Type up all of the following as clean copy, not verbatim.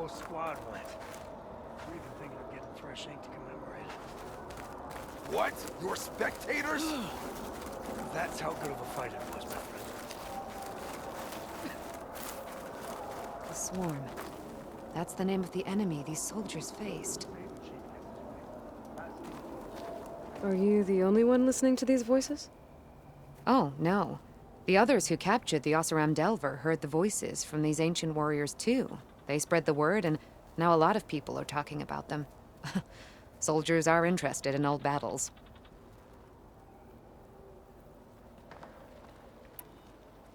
whole squad went. We're even thinking of getting fresh ink to commemorate. What? You're spectators? That's how good of a fight it was, my friend. The Swarm. That's the name of the enemy these soldiers faced. Are you the only one listening to these voices? Oh, no. The others who captured the Oseram Delver heard the voices from these ancient warriors too. They spread the word, and now a lot of people are talking about them. Soldiers are interested in old battles.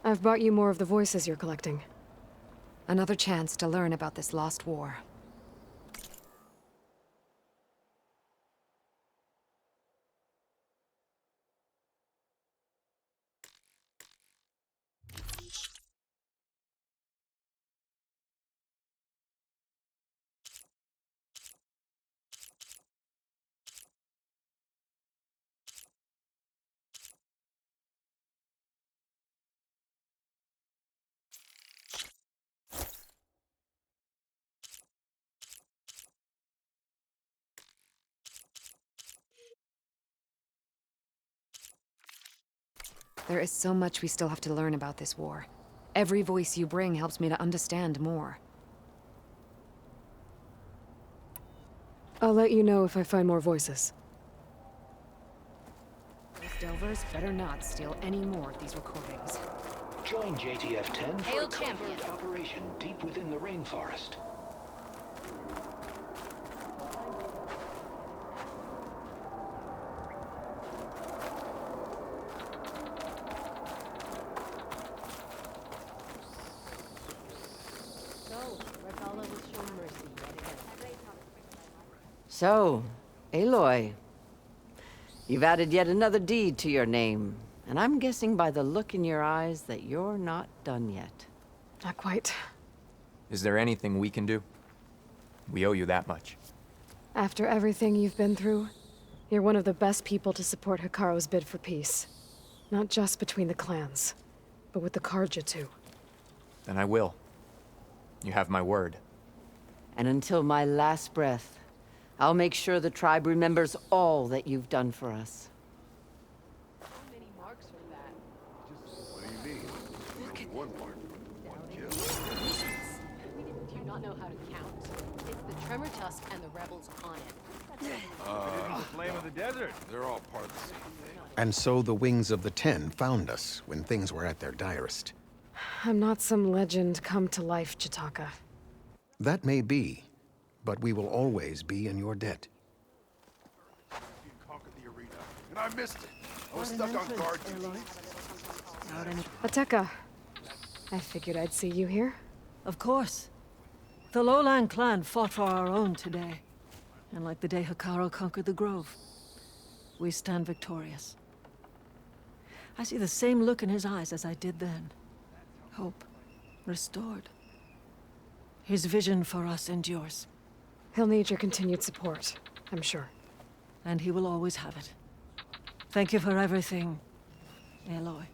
I've brought you more of the voices you're collecting. Another chance to learn about this lost war. There is so much we still have to learn about this war. Every voice you bring helps me to understand more. I'll let you know if I find more voices. Those Delvers better not steal any more of these recordings. Join JTF-10 for Hail a covert operation deep within the rainforest. So, Aloy, you've added yet another deed to your name, and I'm guessing by the look in your eyes that you're not done yet. Not quite. Is there anything we can do? We owe you that much. After everything you've been through, you're one of the best people to support Hikaru's bid for peace. Not just between the clans, but with the Karja too. Then I will. You have my word. And until my last breath, I'll make sure the tribe remembers all that you've done for us. What do you mean? Only one mark, one kill. Do you not know how to count? It's the Tremor Tusk and the rebels on it. The flame of the desert. They're all part of the same thing. And so the Wings of the Ten found us when things were at their direst. I'm not some legend come to life, Chitaka. That may be, but we will always be in your debt. You conquered the arena, and I missed it. I was stuck on guard duty. Ateka. I figured I'd see you here. Of course. The Lowland clan fought for our own today. And like the day Hikaru conquered the Grove, we stand victorious. I see the same look in his eyes as I did then. Hope. Restored. His vision for us endures. He'll need your continued support, I'm sure. And he will always have it. Thank you for everything, Aloy.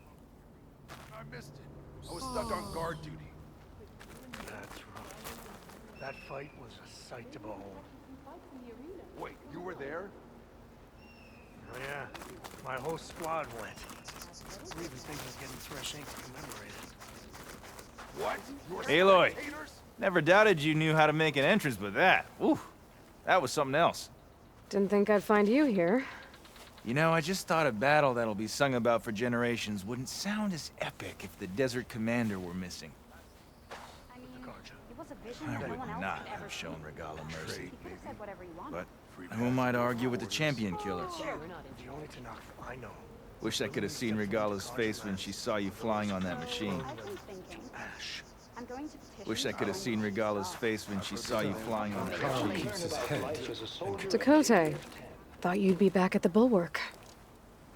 I missed it. I was stuck on guard duty. That's rough. That fight was a sight to behold. Wait, you were there? Oh yeah, my whole squad went. We're even thinking of getting fresh ink to commemorate it. What? Aloy, Spectators? never doubted you knew how to make an entrance, but that, ooh, that was something else. Didn't think I'd find you here. You know, I just thought a battle that'll be sung about for generations wouldn't sound as epic if the Desert Commander were missing. I would not have shown Regala mercy. But who might argue with the champion killer? The only Tanakh I know. Wish I could have seen Regala's face when she saw you flying on that machine. Ash. Wish I could have seen Regala's face when she saw you flying on that machine. Keeps his head. Dakota. Thought you'd be back at the Bulwark.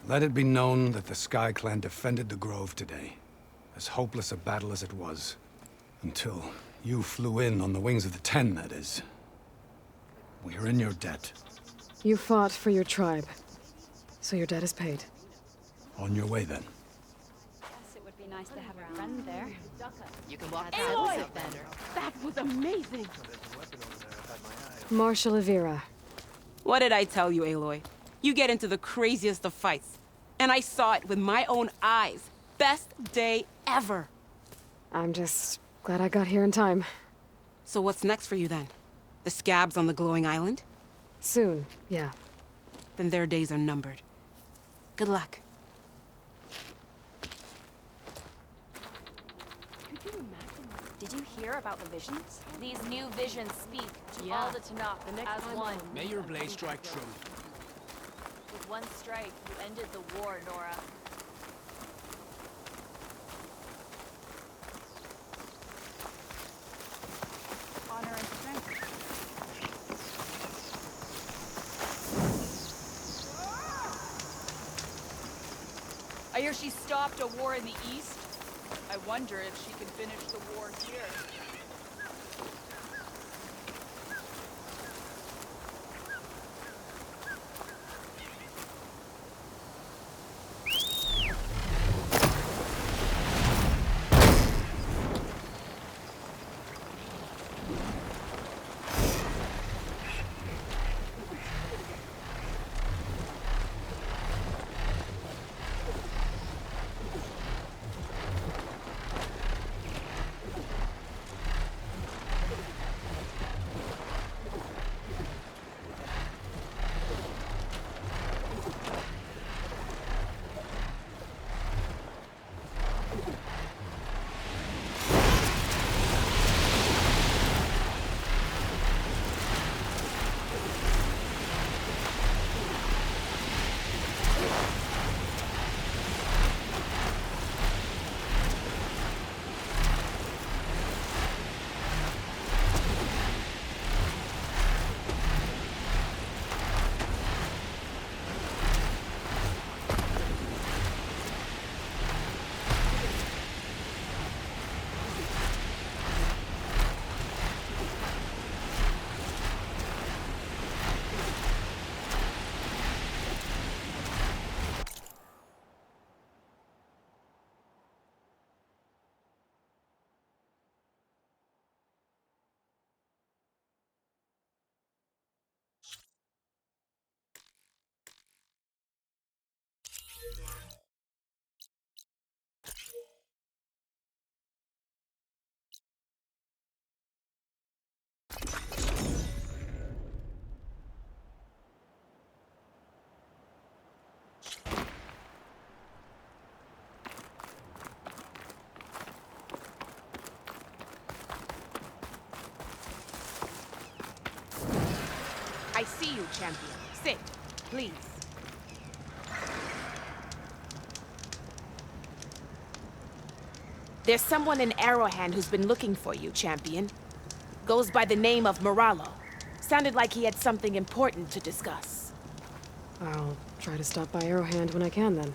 Let it be known that the Sky Clan defended the Grove today. As hopeless a battle as it was. Until you flew in on the Wings of the Ten, that is. We are in your debt. You fought for your tribe. So your debt is paid. On your way, then. Yes, it would be nice nice to have a friend there. You can walk Aloy! beside the then. That was amazing! Marshal Avira. What did I tell you, Aloy? You get into the craziest of fights. And I saw it with my own eyes. Best day ever. I'm just glad I got here in time. So what's next for you then? The scabs on the glowing island? Soon, yeah. Then their days are numbered. Good luck. Did you hear about the visions? These new visions speak to all the Tanakh as one. May your blade strike true. With one strike, you ended the war, Nora. Honor and strength. I hear she stopped a war in the east. I wonder if she can finish the war here. I see you, champion. Sit, please. There's someone in Arrowhand who's been looking for you, champion. Goes by the name of Moralo. Sounded like he had something important to discuss. I'll try to stop by Arrowhand when I can, then.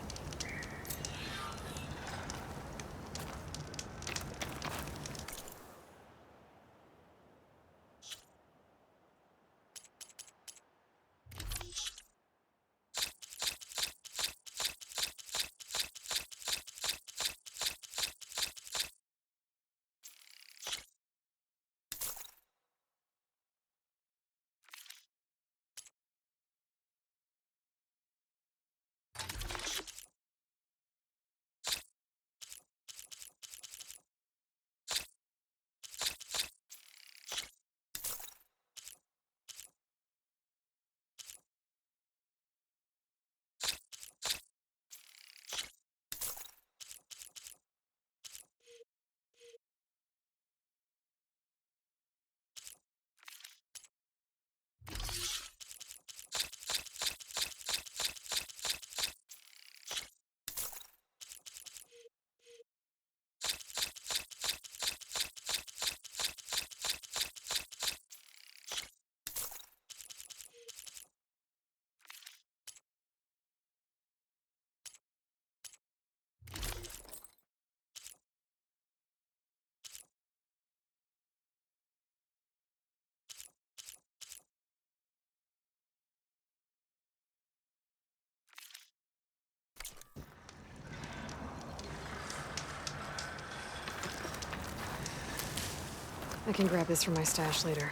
I can grab this from my stash later.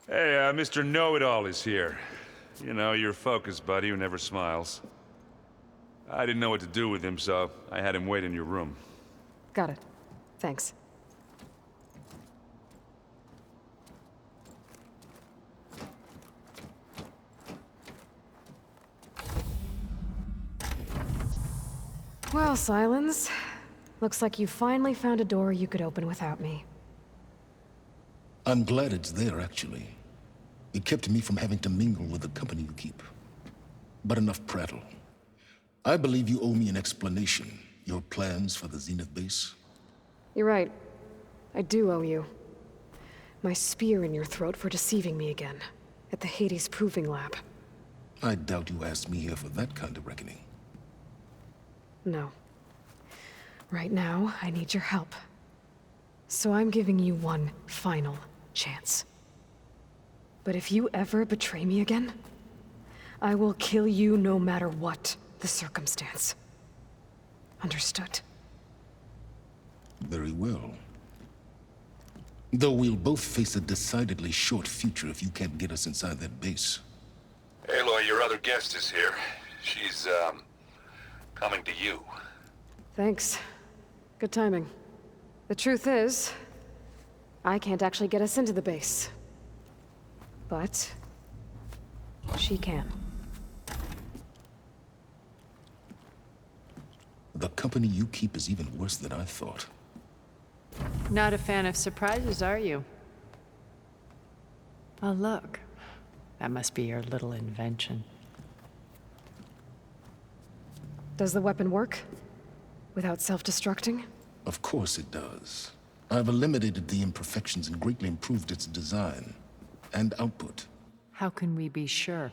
Hey, Mr. Know-It-All is here. You know, your focus buddy who never smiles. I didn't know what to do with him, so I had him wait in your room. Got it. Thanks. Well, Silence. Looks like you finally found a door you could open without me. I'm glad it's there, actually. It kept me from having to mingle with the company you keep. But enough prattle. I believe you owe me an explanation. Your plans for the Zenith base? You're right. I do owe you. My spear in your throat for deceiving me again. At the Hades Proving Lab. I doubt you asked me here for that kind of reckoning. No. Right now, I need your help. So I'm giving you one final chance. But if you ever betray me again, I will kill you no matter what the circumstance. Understood? Very well. Though we'll both face a decidedly short future if you can't get us inside that base. Aloy, your other guest is here. She's, coming to you. Thanks. Good timing. The truth is, I can't actually get us into the base. But she can. The company you keep is even worse than I thought. Not a fan of surprises, are you? Oh, look. That must be your little invention. Does the weapon work? Without self-destructing? Of course it does. I've eliminated the imperfections and greatly improved its design and output. How can we be sure?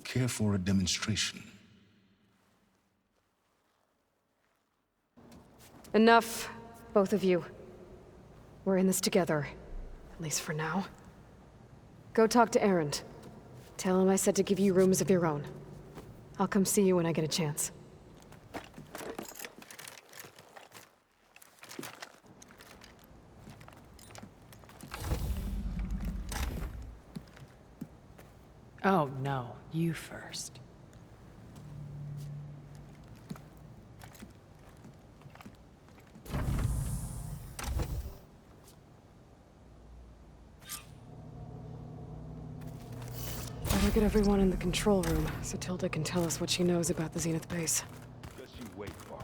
Care for a demonstration? Enough, both of you. We're in this together, at least for now. Go talk to Erend. Tell him I said to give you rooms of your own. I'll come see you when I get a chance. Oh, no. You first. Better get everyone in the control room, so Tilda can tell us what she knows about the Zenith base. Just you wait, Bar.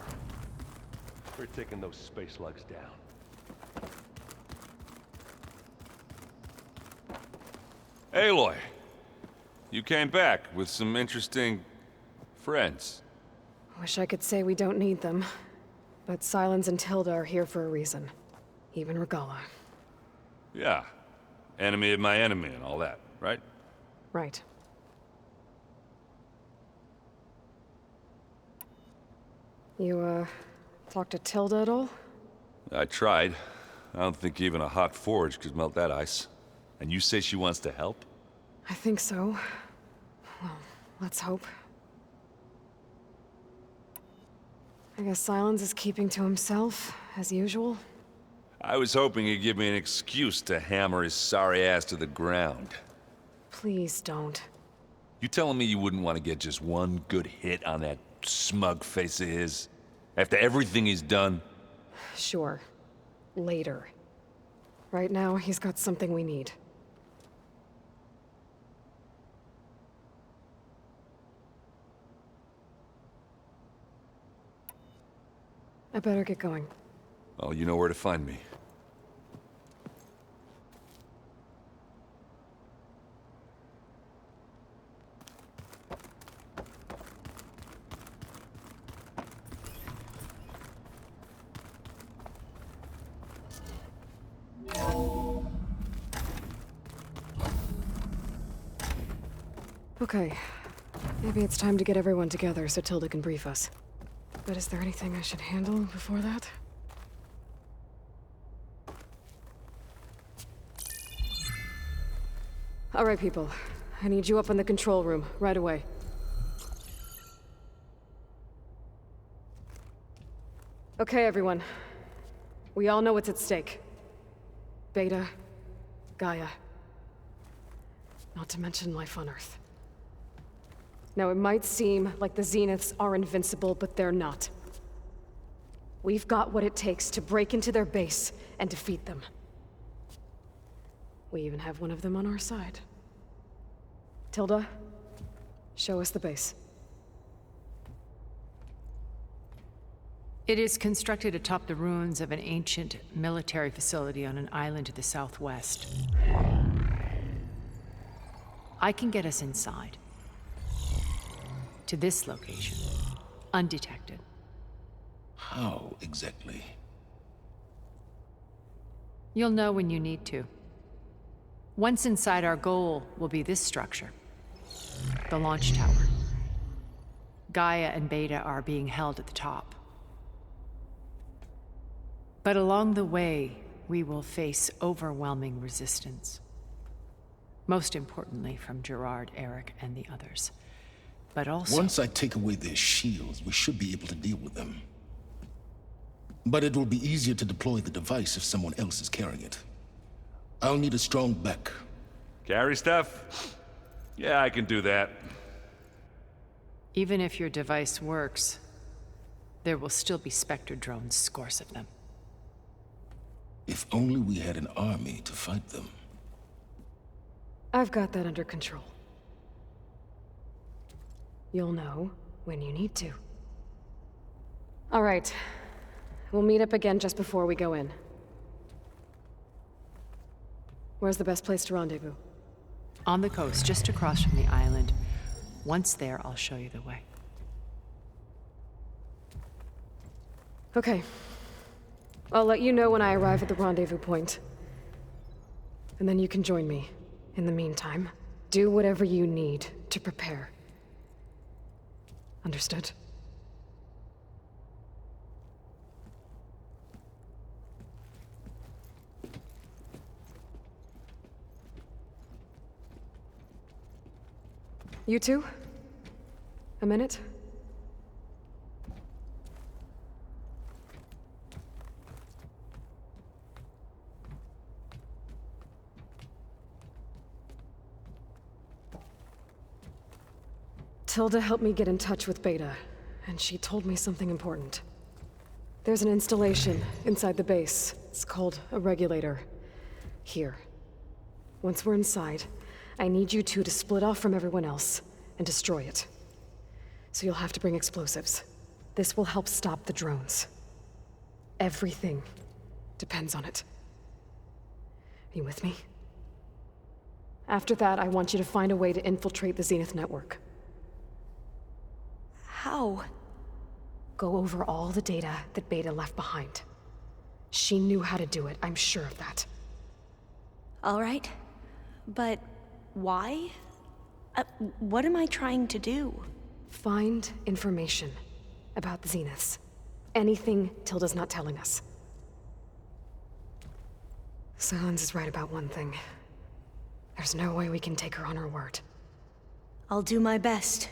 We're taking those space slugs down. Aloy, you came back with some interesting friends. Wish I could say we don't need them, but Silence and Tilda are here for a reason. Even Regala. Yeah, enemy of my enemy and all that, right? Right. You, talked to Tilda at all? I tried. I don't think even a hot forge could melt that ice. And you say she wants to help? I think so. Well, let's hope. I guess Silence is keeping to himself, as usual. I was hoping he'd give me an excuse to hammer his sorry ass to the ground. Please don't. You telling me you wouldn't want to get just one good hit on that smug face of his? After everything he's done? Sure. Later. Right now, he's got something we need. I better get going. Oh, you know where to find me. Okay. Maybe it's time to get everyone together so Tilda can brief us. But is there anything I should handle before that? All right, people. I need you up in the control room, right away. Okay, everyone. We all know what's at stake. Beta, Gaia. Not to mention life on Earth. Now, it might seem like the Zeniths are invincible, but they're not. We've got what it takes to break into their base and defeat them. We even have one of them on our side. Tilda, show us the base. It is constructed atop the ruins of an ancient military facility on an island to the southwest. I can get us inside. To this location, undetected. How exactly? You'll know when you need to. Once inside, our goal will be this structure. The launch tower. Gaia and Beta are being held at the top. But along the way, we will face overwhelming resistance. Most importantly from Gerard, Eric, and the others. But also... Once I take away their shields, we should be able to deal with them. But it will be easier to deploy the device if someone else is carrying it. I'll need a strong back. Carry stuff? Yeah, I can do that. Even if your device works, there will still be Spectre drones, scores of them. If only we had an army to fight them. I've got that under control. You'll know when you need to. All right. We'll meet up again just before we go in. Where's the best place to rendezvous? On the coast, just across from the island. Once there, I'll show you the way. Okay. I'll let you know when I arrive at the rendezvous point. And then you can join me. In the meantime, do whatever you need to prepare. Understood? You two? A minute? Tilda helped me get in touch with Beta, and she told me something important. There's an installation inside the base. It's called a regulator. Here. Once we're inside, I need you two to split off from everyone else and destroy it. So you'll have to bring explosives. This will help stop the drones. Everything depends on it. Are you with me? After that, I want you to find a way to infiltrate the Zenith network. How? Go over all the data that Beta left behind. She knew how to do it, I'm sure of that. All right. But why? What am I trying to do? Find information about the Zeniths. Anything Tilda's not telling us. Silence is right about one thing. There's no way we can take her on her word. I'll do my best.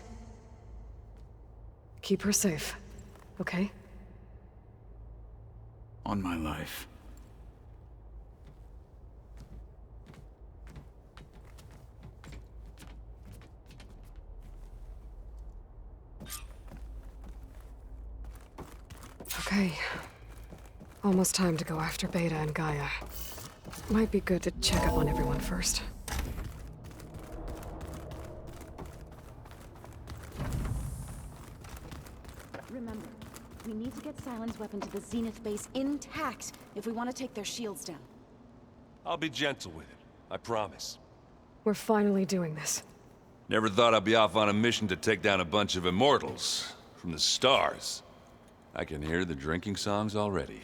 Keep her safe, okay? On my life. Okay. Almost time to go after Beta and Gaia. Might be good to check up on everyone first. Remember, we need to get Silent's weapon to the Zenith base intact if we want to take their shields down. I'll be gentle with it, I promise. We're finally doing this. Never thought I'd be off on a mission to take down a bunch of immortals from the stars. I can hear the drinking songs already.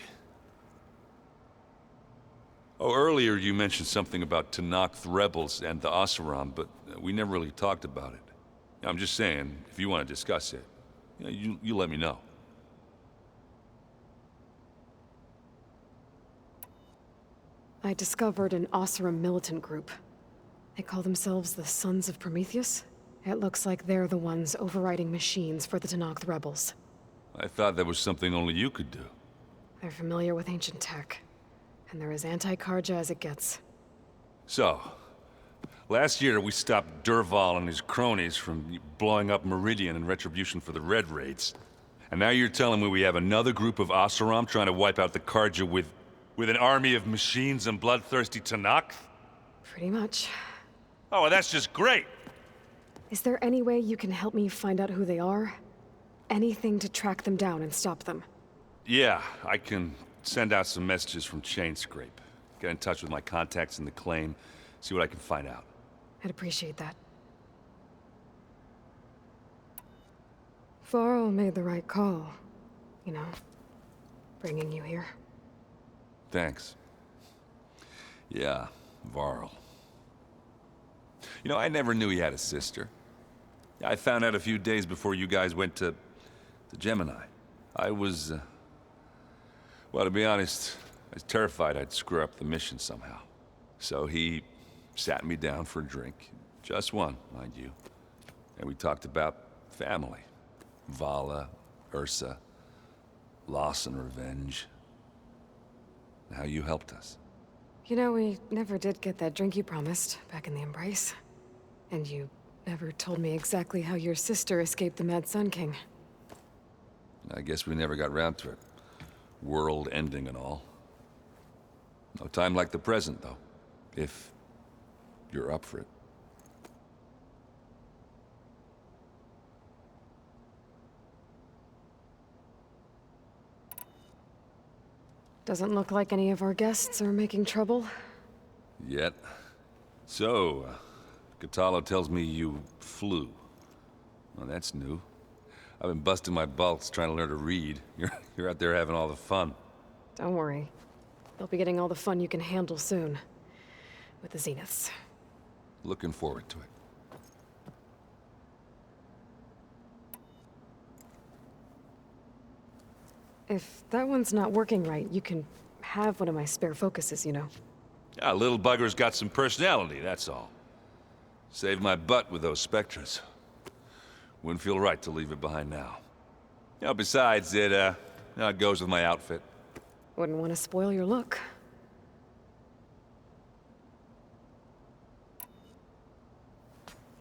Oh, earlier you mentioned something about Tenakth rebels and the Oseram, but we never really talked about it. I'm just saying, if you want to discuss it, you let me know. I discovered an Oseram militant group. They call themselves the Sons of Prometheus. It looks like they're the ones overriding machines for the Tenakth rebels. I thought that was something only you could do. They're familiar with ancient tech, and they're as anti-Karja as it gets. So, last year we stopped Durval and his cronies from blowing up Meridian in retribution for the Red Raids. And now you're telling me we have another group of Oseram trying to wipe out the Karja with an army of machines and bloodthirsty Tenakth? Pretty much. Oh, well, that's just great! Is there any way you can help me find out who they are? Anything to track them down and stop them? Yeah, I can send out some messages from Chainscrape. Get in touch with my contacts in the claim, see what I can find out. I'd appreciate that. Varl made the right call. You know, bringing you here. Thanks. Yeah, Varl. You know, I never knew he had a sister. I found out a few days before you guys went to Gemini. I was, well, to be honest, I was terrified I'd screw up the mission somehow. So he sat me down for a drink. Just one, mind you. And we talked about family. Vala, Ursa, loss and revenge. And how you helped us. You know, we never did get that drink you promised back in the Embrace. And you never told me exactly how your sister escaped the Mad Sun King. I guess we never got round to it. World ending and all. No time like the present, though. If you're up for it. Doesn't look like any of our guests are making trouble. Yet. So, Katalo tells me you flew. Well, that's new. I've been busting my balls trying to learn to read. You're out there having all the fun. Don't worry. You'll be getting all the fun you can handle soon. With the Zeniths. Looking forward to it. If that one's not working right, you can have one of my spare focuses, you know. Yeah, little bugger's got some personality, that's all. Saved my butt with those Wouldn't feel right to leave it behind now. You know, besides, it goes with my outfit. Wouldn't want to spoil your look.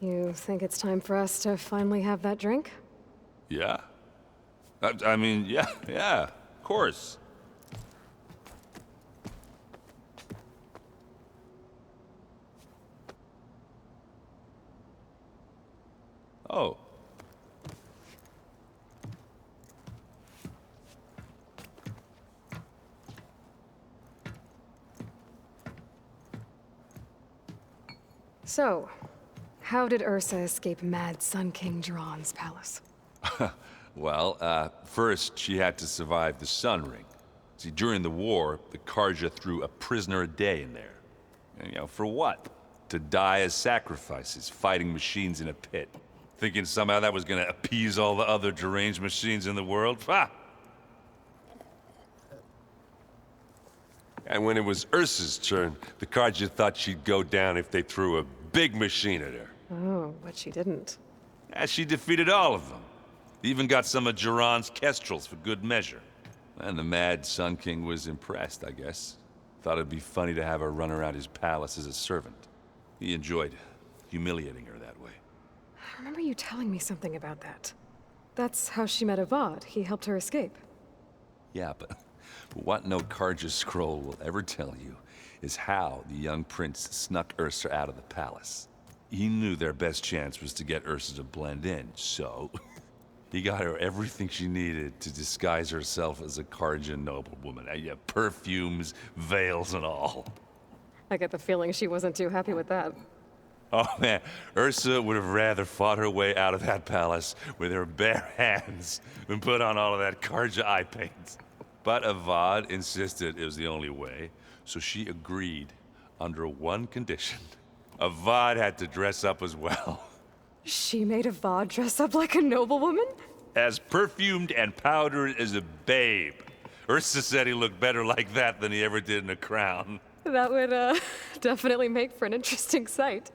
You think it's time for us to finally have that drink? Yeah. I mean, yeah, of course. Oh. So, how did Ursa escape Mad Sun King Jiran's palace? Well, first she had to survive the Sun Ring. See, during the war, the Karja threw a prisoner a day in there. And, you know, for what? To die as sacrifices, fighting machines in a pit. Thinking somehow that was gonna appease all the other deranged machines in the world? Ha! And when it was Ursa's turn, the Karja thought she'd go down if they threw a big machine at her. Oh, but she didn't. Yeah, she defeated all of them. Even got some of Jiran's kestrels for good measure. And the Mad Sun King was impressed, I guess. Thought it'd be funny to have her run around his palace as a servant. He enjoyed humiliating her that way. I remember you telling me something about that. That's how she met Avad. He helped her escape. Yeah, but what no Karja scroll will ever tell you is how the young prince snuck Ursa out of the palace. He knew their best chance was to get Ursa to blend in, so he got her everything she needed to disguise herself as a Karja noblewoman. Yeah, perfumes, veils, and all. I get the feeling she wasn't too happy with that. Oh man, Ursa would have rather fought her way out of that palace with her bare hands than put on all of that Karja eye paint. But Avad insisted it was the only way, so she agreed under one condition. Avad had to dress up as well. She made Avad dress up like a noblewoman? As perfumed and powdered as a babe. Ursa said he looked better like that than he ever did in a crown. That would, definitely make for an interesting sight.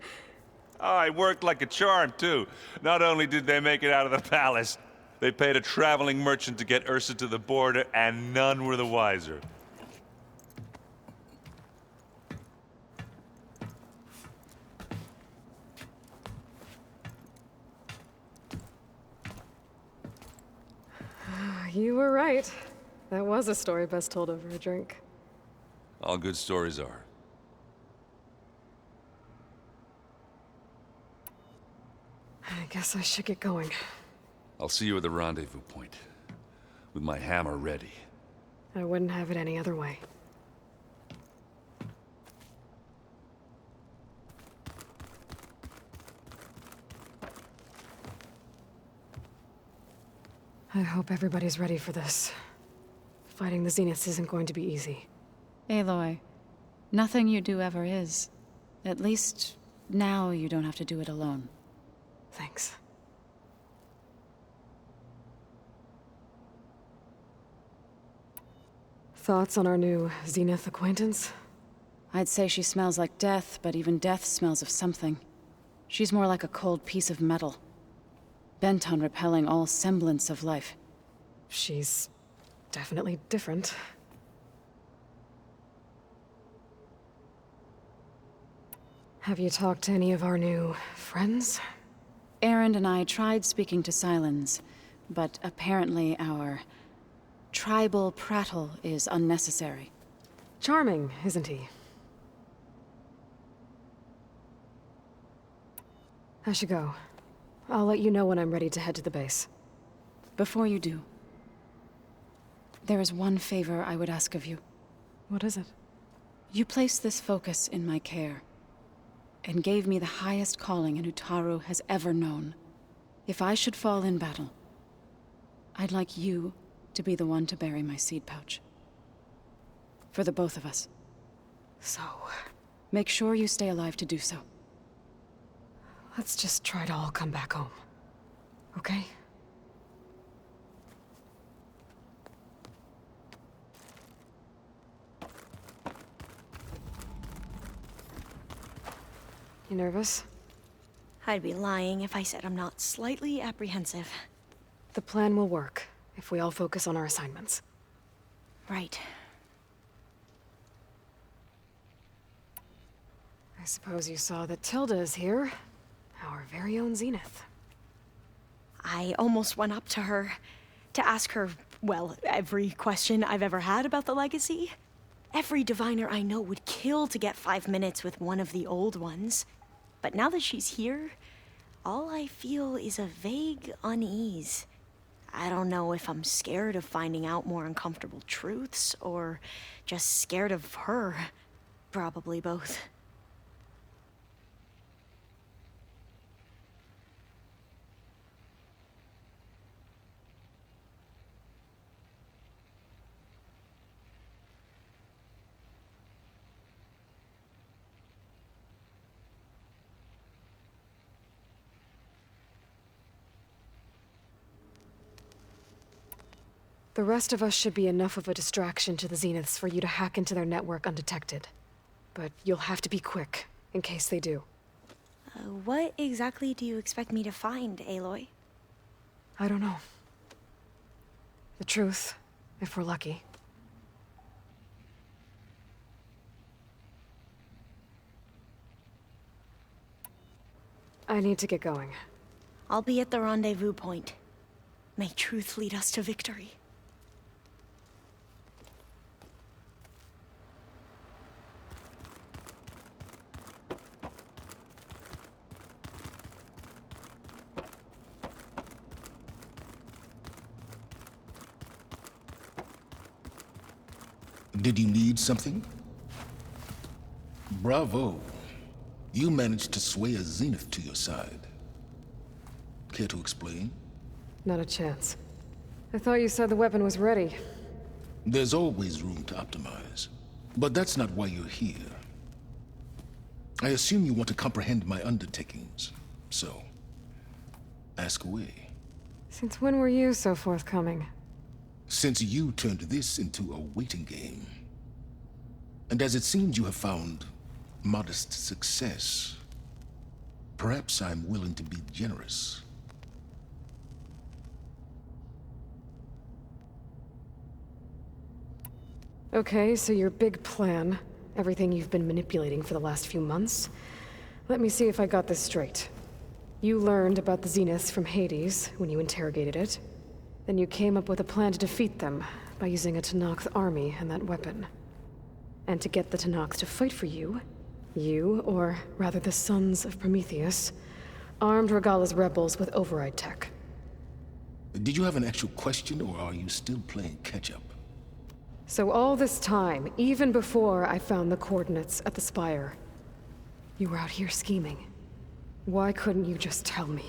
Oh, it worked like a charm, too. Not only did they make it out of the palace, they paid a traveling merchant to get Ursa to the border, and none were the wiser. You were right. That was a story best told over a drink. All good stories are. I guess I should get going. I'll see you at the rendezvous point, with my hammer ready. I wouldn't have it any other way. I hope everybody's ready for this. Fighting the Zeniths isn't going to be easy. Aloy, nothing you do ever is. At least, now you don't have to do it alone. Thanks. Thoughts on our new Zenith acquaintance? I'd say she smells like death, but even death smells of something. She's more like a cold piece of metal. Bent on repelling all semblance of life. She's definitely different. Have you talked to any of our new friends? Erend and I tried speaking to Sylens, but apparently our tribal prattle is unnecessary. Charming, isn't he? I should go. I'll let you know when I'm ready to head to the base. Before you do, there is one favor I would ask of you. What is it? You placed this focus in my care, and gave me the highest calling an Utaru has ever known. If I should fall in battle, I'd like you to be the one to bury my seed pouch. For the both of us. So... make sure you stay alive to do so. Let's just try to all come back home. Okay? You nervous? I'd be lying if I said I'm not slightly apprehensive. The plan will work, if we all focus on our assignments. Right. I suppose you saw that Tilda is here. Our very own Zenith. I almost went up to her to ask her, well, every question I've ever had about the legacy. Every diviner I know would kill to get 5 minutes with one of the old ones. But now that she's here, all I feel is a vague unease. I don't know if I'm scared of finding out more uncomfortable truths, or just scared of her. Probably both. The rest of us should be enough of a distraction to the Zeniths for you to hack into their network undetected. But you'll have to be quick, in case they do. What exactly do you expect me to find, Aloy? I don't know. The truth, if we're lucky. I need to get going. I'll be at the rendezvous point. May truth lead us to victory. Did you need something? Bravo. You managed to sway a Zenith to your side. Care to explain? Not a chance. I thought you said the weapon was ready. There's always room to optimize. But that's not why you're here. I assume you want to comprehend my undertakings. So, Ask away. Since when were you so forthcoming? Since you turned this into a waiting game. And as it seems you have found modest success, perhaps I'm willing to be generous. Okay, so your big plan, everything you've been manipulating for the last few months. Let me see if I got this straight. You learned about the Zeniths from Hades when you interrogated it. Then you came up with a plan to defeat them by using a Tenakth army and that weapon. And to get the Tenakth to fight for you, or rather the Sons of Prometheus, armed Regalla's rebels with override tech. Did you have an actual question, or are you still playing catch-up? So all this time, even before I found the coordinates at the Spire, you were out here scheming. Why couldn't you just tell me?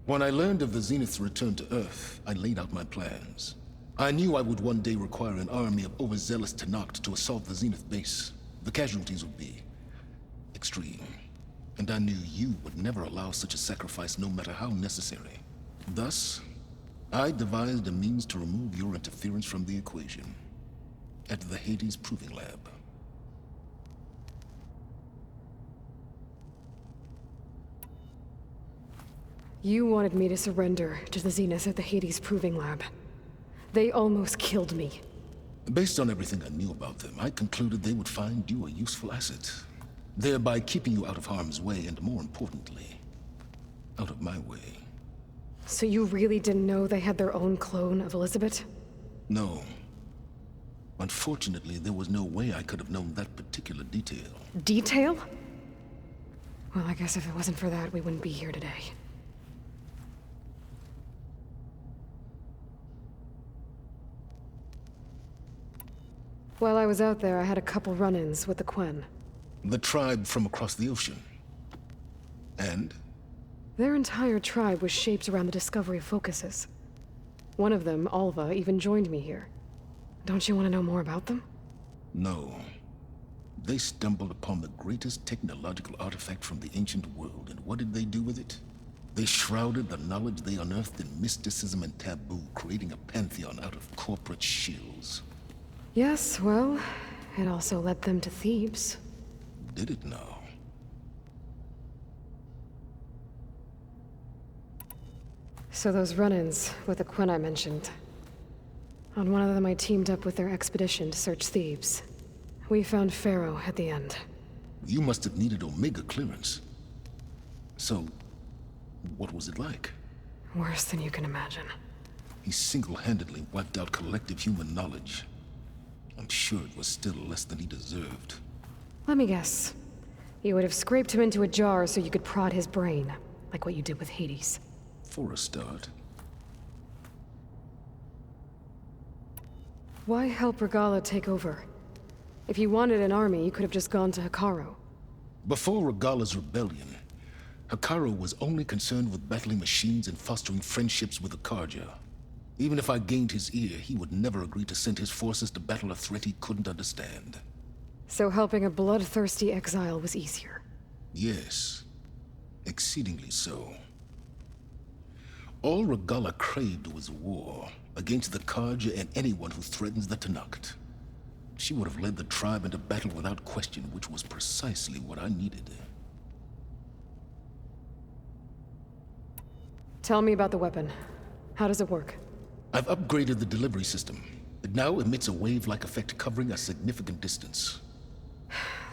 When I learned of the Zenith's return to Earth, I laid out my plans. I knew I would one day require an army of overzealous Tenakth to assault the Zenith base. The casualties would be extreme. And I knew you would never allow such a sacrifice, no matter how necessary. Thus, I devised a means to remove your interference from the equation. At the Hades Proving Lab. You wanted me to surrender to the Zenith at the Hades Proving Lab. They almost killed me. Based on everything I knew about them, I concluded they would find you a useful asset, thereby keeping you out of harm's way and, more importantly, out of my way. So you really didn't know they had their own clone of Elizabeth? No. Unfortunately, there was no way I could have known that particular detail. Detail? Well, I guess if it wasn't for that, we wouldn't be here today. While I was out there, I had a couple run-ins with the Quen. The tribe from across the ocean. And? Their entire tribe was shaped around the discovery of focuses. One of them, Alva, even joined me here. Don't you want to know more about them? No. They stumbled upon the greatest technological artifact from the ancient world, and what did they do with it? They shrouded the knowledge they unearthed in mysticism and taboo, creating a pantheon out of corporate shills. Yes, well, it also led them to Thebes. Did it now? So those run-ins with the Quen I mentioned. On one of them I teamed up with their expedition to search Thebes. We found Pharaoh at the end. You must have needed Omega clearance. So, what was it like? Worse than you can imagine. He single-handedly wiped out collective human knowledge. I'm sure it was still less than he deserved. Let me guess. You would have scraped him into a jar so you could prod his brain, like what you did with Hades. For a start. Why help Regalla take over? If you wanted an army, you could have just gone to Hekarro. Before Regalla's rebellion, Hekarro was only concerned with battling machines and fostering friendships with the Karja. Even if I gained his ear, he would never agree to send his forces to battle a threat he couldn't understand. So helping a bloodthirsty exile was easier? Yes. Exceedingly so. All Regalla craved was war, against the Karja and anyone who threatens the Tenakth. She would have led the tribe into battle without question, which was precisely what I needed. Tell me about the weapon. How does it work? I've upgraded the delivery system. It now emits a wave-like effect covering a significant distance.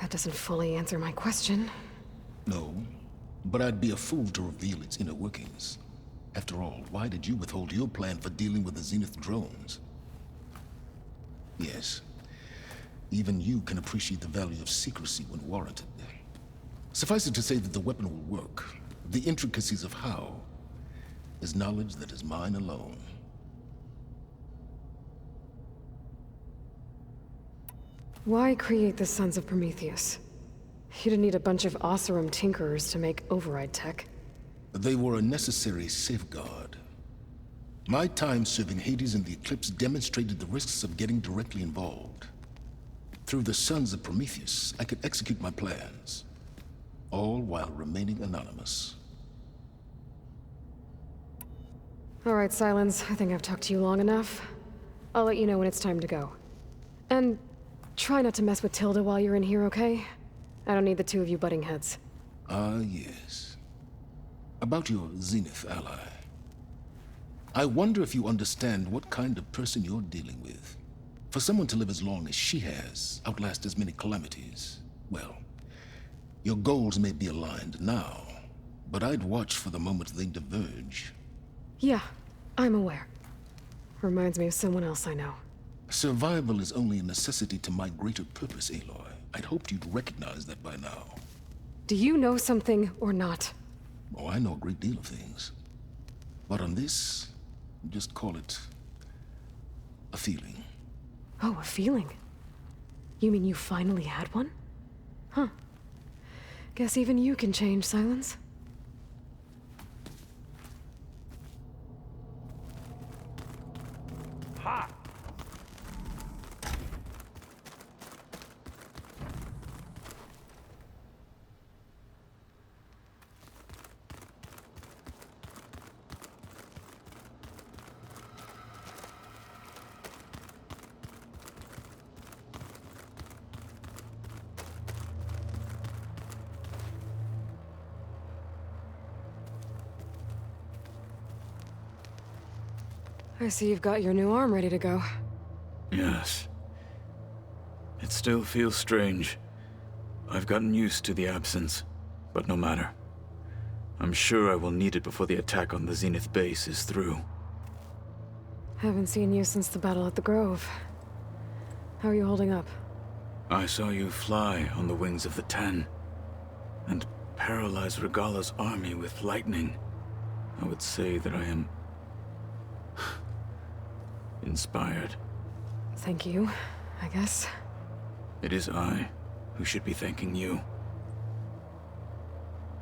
That doesn't fully answer my question. No, but I'd be a fool to reveal its inner workings. After all, why did you withhold your plan for dealing with the Zenith drones? Yes, even you can appreciate the value of secrecy when warranted. Suffice it to say that the weapon will work. The intricacies of how is knowledge that is mine alone. Why create the Sons of Prometheus? You didn't need a bunch of Oseram tinkerers to make override tech. They were a necessary safeguard. My time serving Hades and the Eclipse demonstrated the risks of getting directly involved. Through the Sons of Prometheus, I could execute my plans, all while remaining anonymous. All right, Silence. I think I've talked to you long enough. I'll let you know when it's time to go. And try not to mess with Tilda while you're in here, okay? I don't need the two of you butting heads. Ah, yes. About your Zenith ally. I wonder if you understand what kind of person you're dealing with. For someone to live as long as she has, outlast as many calamities, well, your goals may be aligned now, but I'd watch for the moment they diverge. Yeah, I'm aware. Reminds me of someone else I know. Survival is only a necessity to my greater purpose, Aloy. I'd hoped you'd recognize that by now. Do you know something or not? Oh, I know a great deal of things. But on this, just call it a feeling. Oh, a feeling? You mean you finally had one? Huh. Guess even you can change, Silence. Ha! I see you've got your new arm ready to go. Yes. It still feels strange. I've gotten used to the absence, but no matter. I'm sure I will need it before the attack on the Zenith base is through. Haven't seen you since the battle at the Grove. How are you holding up? I saw you fly on the wings of the Ten, and paralyze Regala's army with lightning. I would say that I am inspired. Thank you, I guess. It is I who should be thanking you.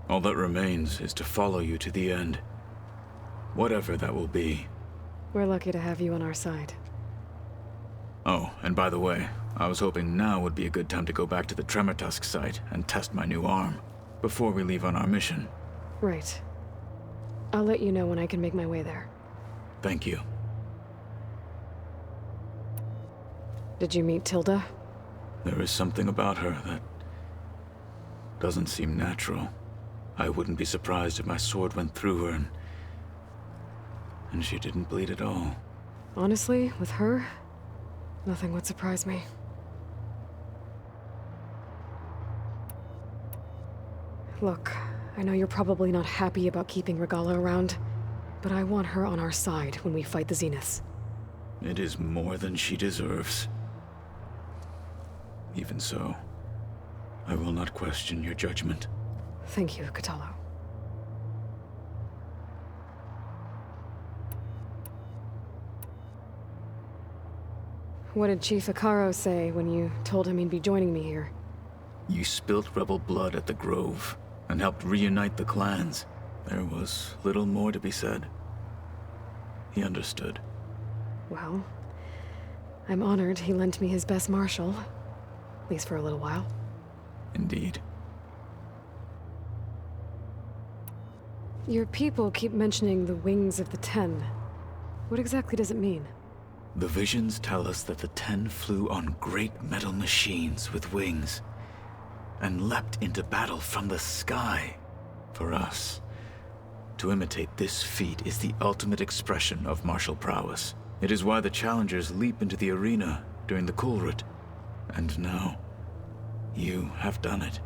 All that remains is to follow you to the end. Whatever that will be. We're lucky to have you on our side. Oh, and by the way, I was hoping now would be a good time to go back to the Tremortusk site and test my new arm, before we leave on our mission. Right. I'll let you know when I can make my way there. Thank you. Did you meet Tilda? There is something about her that doesn't seem natural. I wouldn't be surprised if my sword went through her and she didn't bleed at all. Honestly, with her, nothing would surprise me. Look, I know you're probably not happy about keeping Regala around, but I want her on our side when we fight the Zeniths. It is more than she deserves. Even so, I will not question your judgment. Thank you, Kotallo. What did Chief Ikaro say when you told him he'd be joining me here? You spilt rebel blood at the Grove, and helped reunite the clans. There was little more to be said. He understood. Well, I'm honored he lent me his best marshal. At least for a little while. Indeed. Your people keep mentioning the wings of the Ten. What exactly does it mean? The visions tell us that the Ten flew on great metal machines with wings, and leapt into battle from the sky. For us, to imitate this feat is the ultimate expression of martial prowess. It is why the challengers leap into the arena during the Kulrut. And now, you have done it.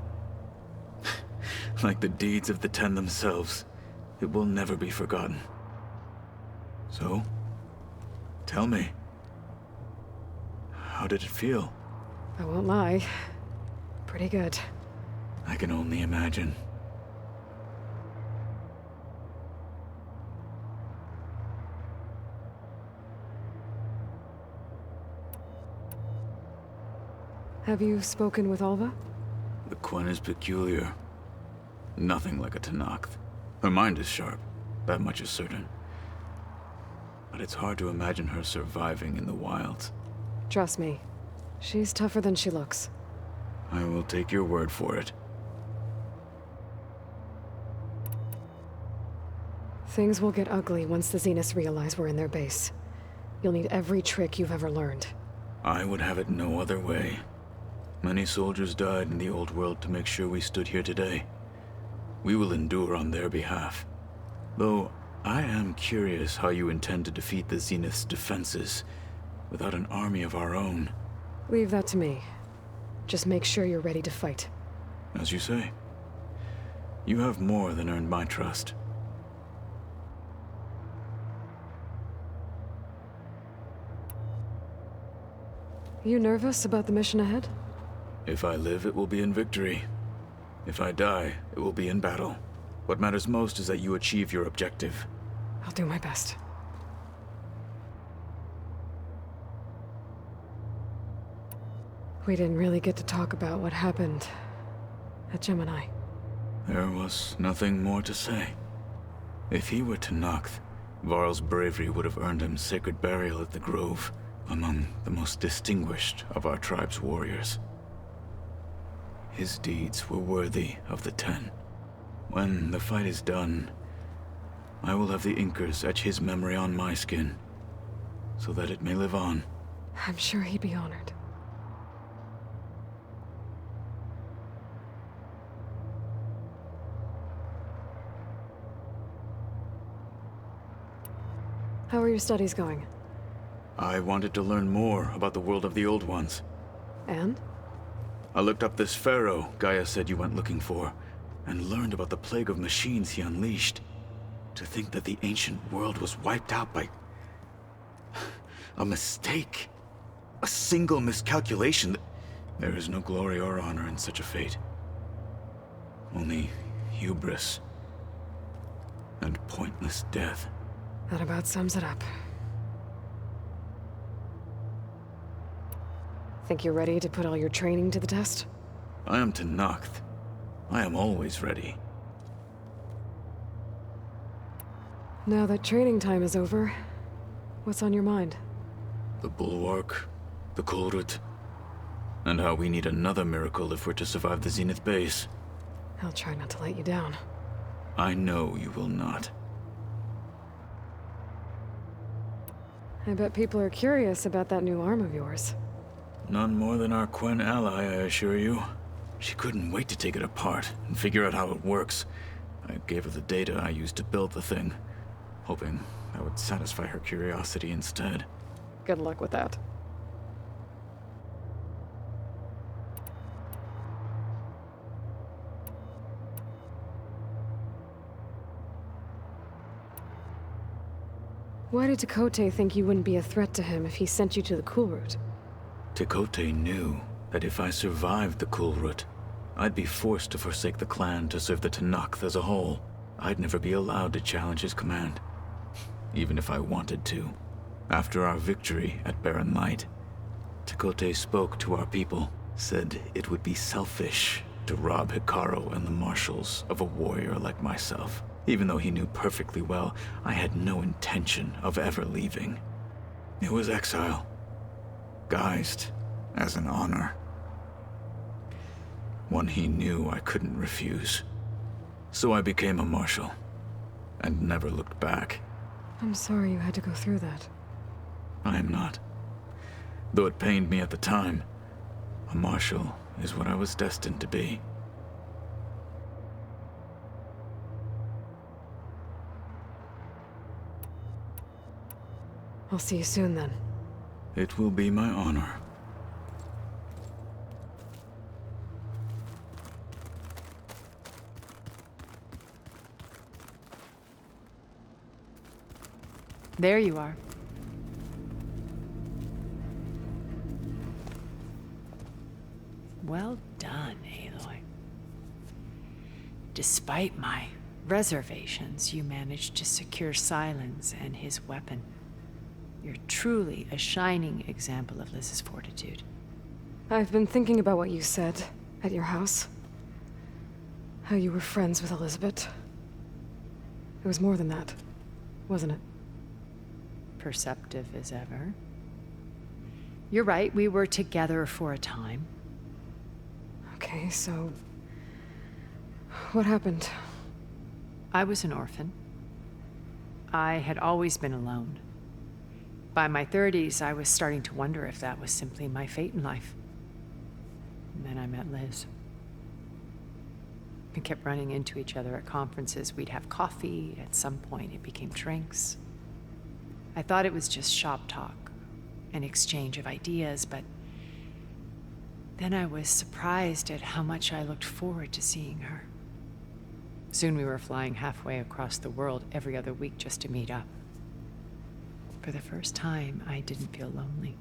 Like the deeds of the Ten themselves, it will never be forgotten. So, tell me, how did it feel? I won't lie. Pretty good. I can only imagine. Have you spoken with Alva? The Quen is peculiar. Nothing like a Tenakth. Her mind is sharp, that much is certain. But it's hard to imagine her surviving in the wilds. Trust me, she's tougher than she looks. I will take your word for it. Things will get ugly once the Zeniths realize we're in their base. You'll need every trick you've ever learned. I would have it no other way. Many soldiers died in the old world to make sure we stood here today. We will endure on their behalf. Though, I am curious how you intend to defeat the Zenith's defenses without an army of our own. Leave that to me. Just make sure you're ready to fight. As you say. You have more than earned my trust. You nervous about the mission ahead? If I live, it will be in victory. If I die, it will be in battle. What matters most is that you achieve your objective. I'll do my best. We didn't really get to talk about what happened at Gemini. There was nothing more to say. If he were to Nacht, Varl's bravery would have earned him sacred burial at the Grove, among the most distinguished of our tribe's warriors. His deeds were worthy of the Ten. When the fight is done, I will have the Inkers etch his memory on my skin, so that it may live on. I'm sure he'd be honored. How are your studies going? I wanted to learn more about the world of the Old Ones. And? I looked up this pharaoh Gaia said you went looking for, and learned about the plague of machines he unleashed. To think that the ancient world was wiped out by a mistake. A single miscalculation. There is no glory or honor in such a fate. Only hubris and pointless death. That about sums it up. Think you're ready to put all your training to the test? I am to Nacht. I am always ready. Now that training time is over, what's on your mind? The Bulwark, the Kulrut, and how we need another miracle if we're to survive the Zenith base. I'll try not to let you down. I know you will not. I bet people are curious about that new arm of yours. None more than our Quen ally, I assure you. She couldn't wait to take it apart and figure out how it works. I gave her the data I used to build the thing, hoping that would satisfy her curiosity instead. Good luck with that. Why did Tekote think you wouldn't be a threat to him if he sent you to the Kulrut? Tekote knew that if I survived the Kulrut, I'd be forced to forsake the clan to serve the Tenakth as a whole. I'd never be allowed to challenge his command, even if I wanted to. After our victory at Barren Light, Tekote spoke to our people, said it would be selfish to rob Hikaru and the marshals of a warrior like myself, even though he knew perfectly well I had no intention of ever leaving. It was exile, guised as an honor. One he knew I couldn't refuse. So I became a marshal, and never looked back. I'm sorry you had to go through that. I am not. Though it pained me at the time, a marshal is what I was destined to be. I'll see you soon then. It will be my honor. There you are. Well done, Aloy. Despite my reservations, you managed to secure Silence and his weapon. You're truly a shining example of Liz's fortitude. I've been thinking about what you said at your house. How you were friends with Elizabeth. It was more than that, wasn't it? Perceptive as ever. You're right, we were together for a time. Okay, so... what happened? I was an orphan. I had always been alone. By my 30s, I was starting to wonder if that was simply my fate in life. And then I met Liz. We kept running into each other at conferences. We'd have coffee. At some point, it became drinks. I thought it was just shop talk, an exchange of ideas, but then I was surprised at how much I looked forward to seeing her. Soon we were flying halfway across the world every other week just to meet up. For the first time, I didn't feel lonely.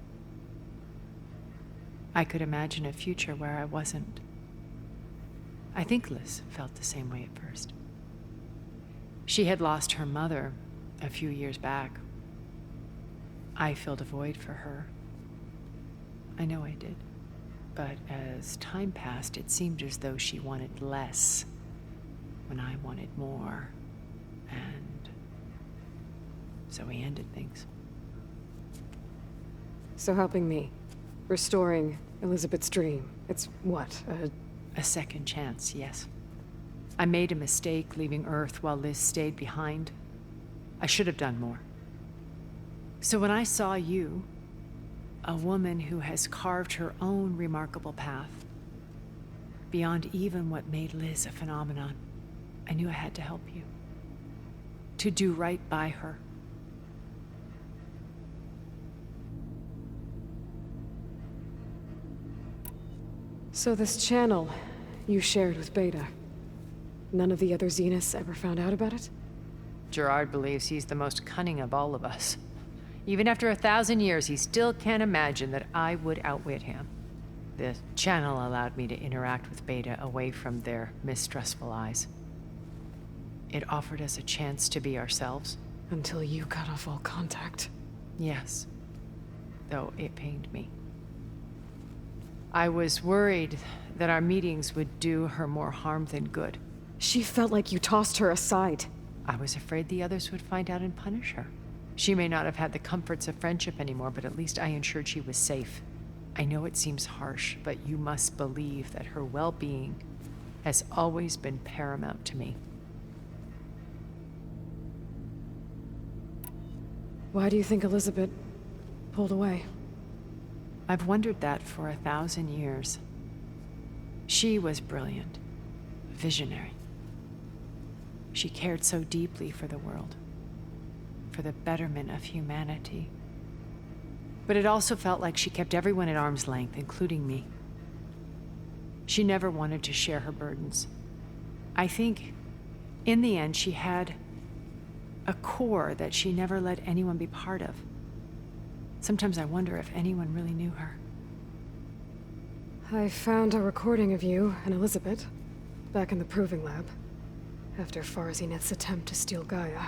I could imagine a future where I wasn't. I think Liz felt the same way at first. She had lost her mother a few years back. I filled a void for her. I know I did. But as time passed, it seemed as though she wanted less when I wanted more. And so we ended things. So helping me, restoring Elizabeth's dream, it's what, a second chance, yes. I made a mistake leaving Earth while Liz stayed behind. I should have done more. So when I saw you, a woman who has carved her own remarkable path, beyond even what made Liz a phenomenon, I knew I had to help you. To do right by her. So this channel you shared with Beta, none of the other Zeniths ever found out about it? Gerard believes he's the most cunning of all of us. Even after 1,000 years, he still can't imagine that I would outwit him. The channel allowed me to interact with Beta away from their mistrustful eyes. It offered us a chance to be ourselves. Until you cut off all contact. Yes. Though it pained me. I was worried that our meetings would do her more harm than good. She felt like you tossed her aside. I was afraid the others would find out and punish her. She may not have had the comforts of friendship anymore, but at least I ensured she was safe. I know it seems harsh, but you must believe that her well-being has always been paramount to me. Why do you think Elizabeth pulled away? I've wondered that for 1,000 years. She was brilliant, visionary. She cared so deeply for the world, for the betterment of humanity. But it also felt like she kept everyone at arm's length, including me. She never wanted to share her burdens. I think, in the end, she had a core that she never let anyone be part of. Sometimes I wonder if anyone really knew her. I found a recording of you and Elizabeth back in the proving lab after Zenith's attempt to steal Gaia.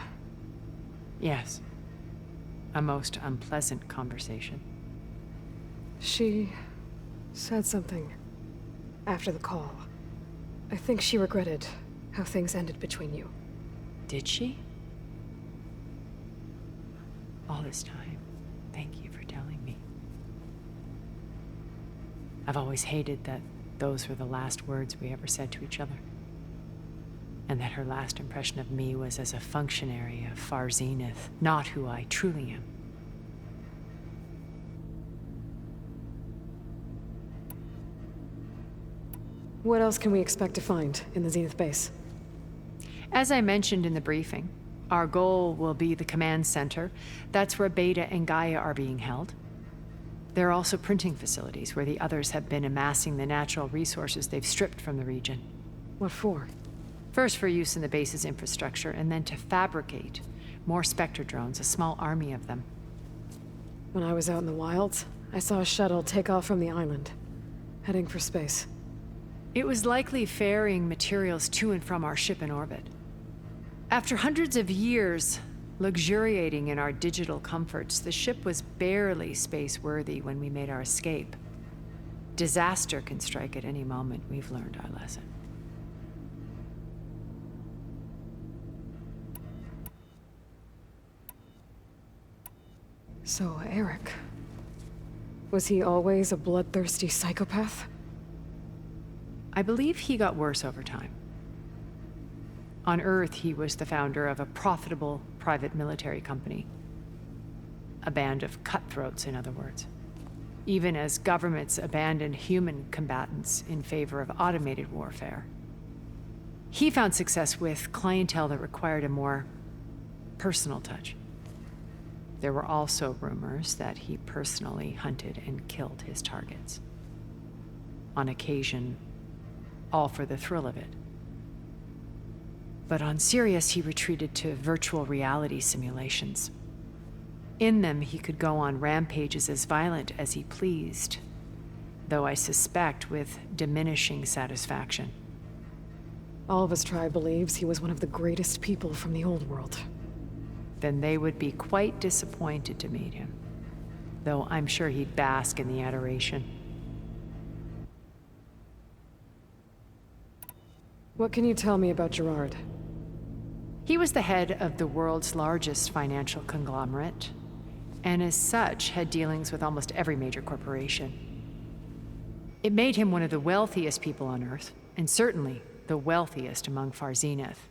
Yes. A most unpleasant conversation. She said something after the call. I think she regretted how things ended between you. Did she? All this time, thank you for telling me. I've always hated that those were the last words we ever said to each other. And that her last impression of me was as a functionary of Zenith, not who I truly am. What else can we expect to find in the Zenith base? As I mentioned in the briefing, our goal will be the command center. That's where Beta and Gaia are being held. There are also printing facilities where the others have been amassing the natural resources they've stripped from the region. What for? First for use in the base's infrastructure, and then to fabricate more Spectre drones, a small army of them. When I was out in the wilds, I saw a shuttle take off from the island, heading for space. It was likely ferrying materials to and from our ship in orbit. After hundreds of years luxuriating in our digital comforts, the ship was barely space-worthy when we made our escape. Disaster can strike at any moment. We've learned our lesson. So, Eric... was he always a bloodthirsty psychopath? I believe he got worse over time. On Earth, he was the founder of a profitable private military company. A band of cutthroats, in other words. Even as governments abandoned human combatants in favor of automated warfare. He found success with clientele that required a more personal touch. There were also rumors that he personally hunted and killed his targets. On occasion, all for the thrill of it. But on Sirius, he retreated to virtual reality simulations. In them, he could go on rampages as violent as he pleased, though I suspect with diminishing satisfaction. All of his tribe believes he was one of the greatest people from the old world. Then they would be quite disappointed to meet him, though I'm sure he'd bask in the adoration. What can you tell me about Gerard? He was the head of the world's largest financial conglomerate, and as such had dealings with almost every major corporation. It made him one of the wealthiest people on Earth, and certainly the wealthiest among Far Zenith.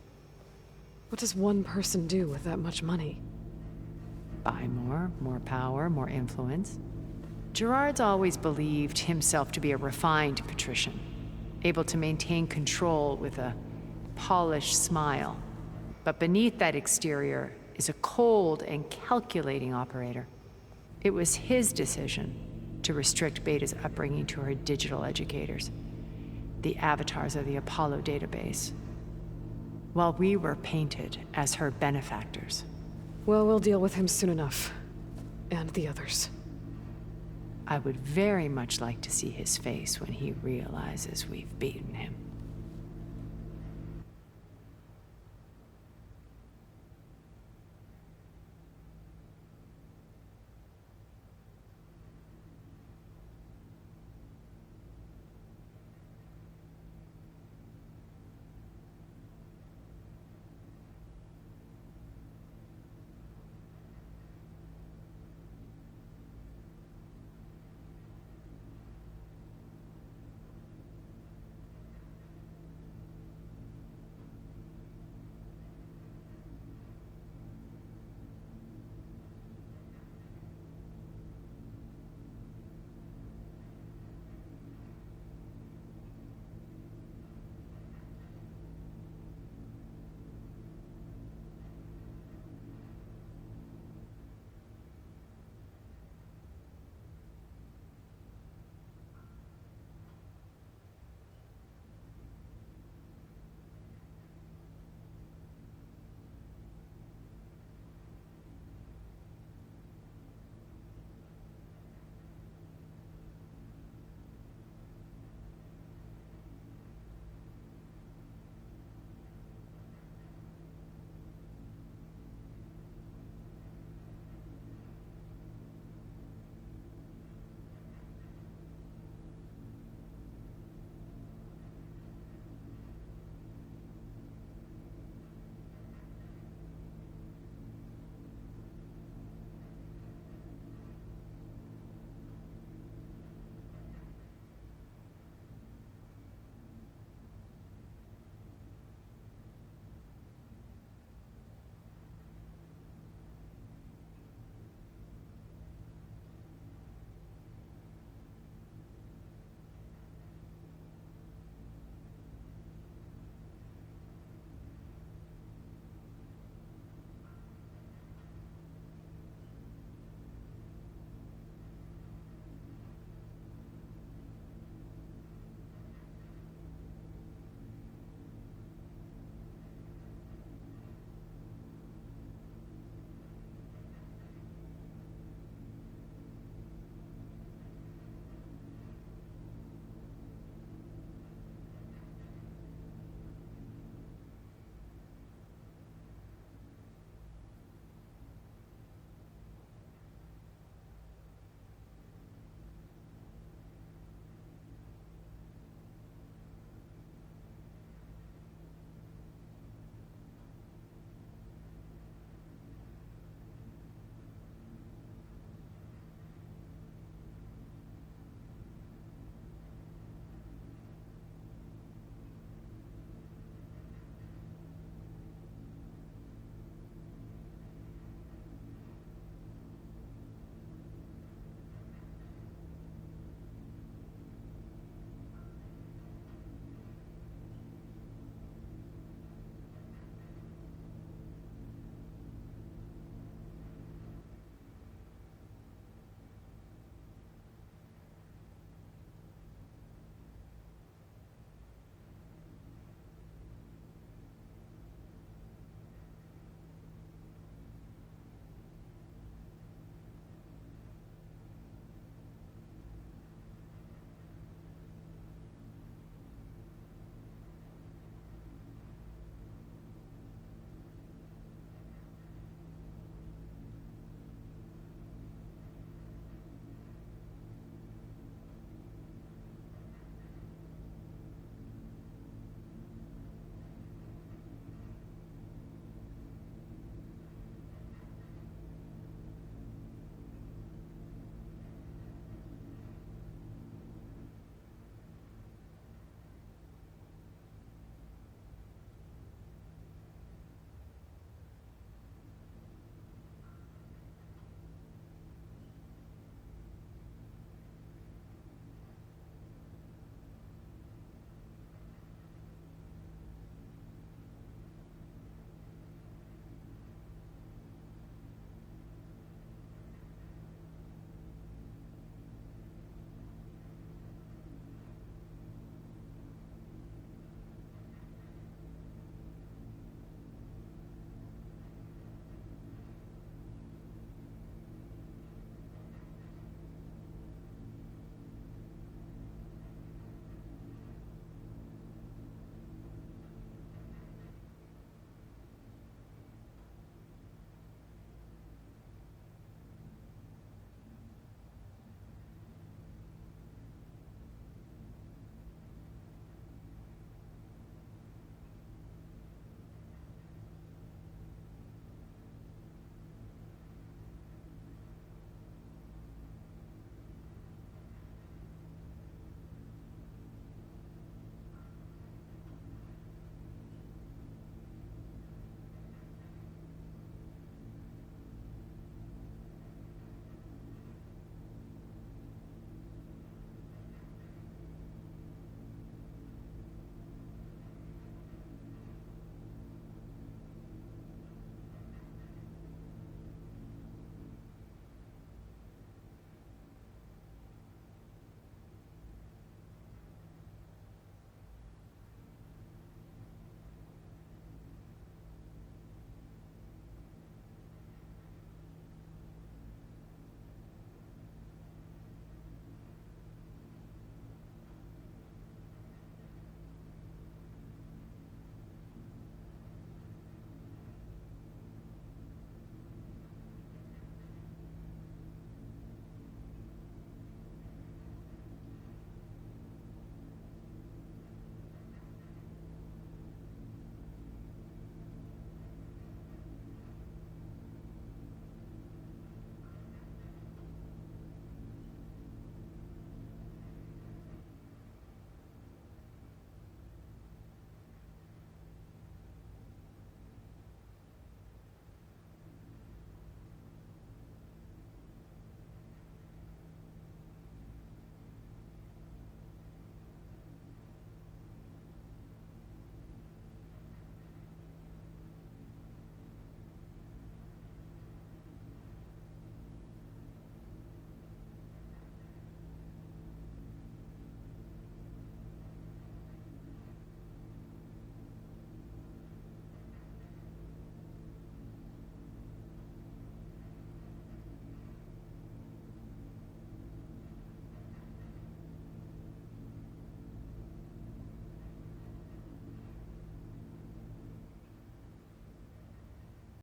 What does one person do with that much money? Buy more power, more influence. Gerard's always believed himself to be a refined patrician, able to maintain control with a polished smile. But beneath that exterior is a cold and calculating operator. It was his decision to restrict Beta's upbringing to her digital educators, the avatars of the Apollo database, while we were painted as her benefactors. Well, we'll deal with him soon enough. And the others. I would very much like to see his face when he realizes we've beaten him.